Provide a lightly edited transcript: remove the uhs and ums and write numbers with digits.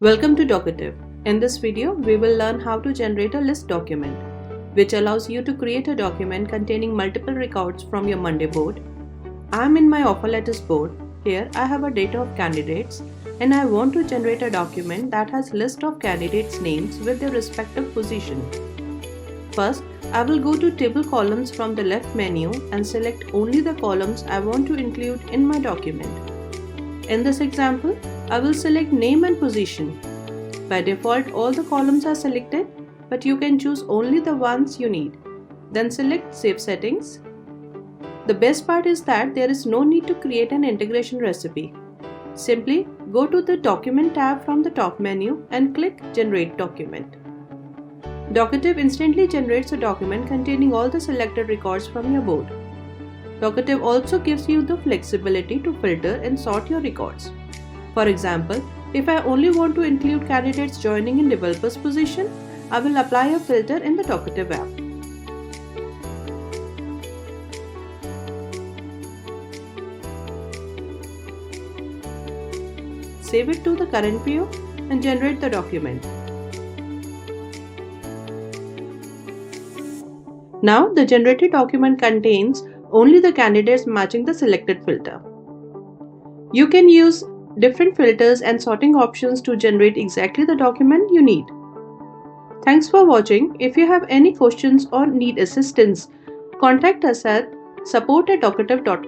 Welcome to Docotive. In this video, we will learn how to generate a list document, which allows you to create a document containing multiple records from your Monday board. I am in my offer letters board. Here I have a data of candidates and I want to generate a document that has list of candidates' names with their respective position. First, I will go to table columns from the left menu and select only the columns I want to include in my document. In this example, I will select name and position. By default, all the columns are selected, but you can choose only the ones you need. Then select Save Settings. The best part is that there is no need to create an integration recipe. Simply go to the Document tab from the top menu and click Generate Document. Docotive instantly generates a document containing all the selected records from your board. Docotive also gives you the flexibility to filter and sort your records. For example, if I only want to include candidates joining in developer's position, I will apply a filter in the Docotive app. Save it to the current view and generate the document. Now the generated document contains only the candidates matching the selected filter. You can use different filters and sorting options to generate exactly the document you need. Thanks for watching. If you have any questions or need assistance, contact us at support@docotive.com.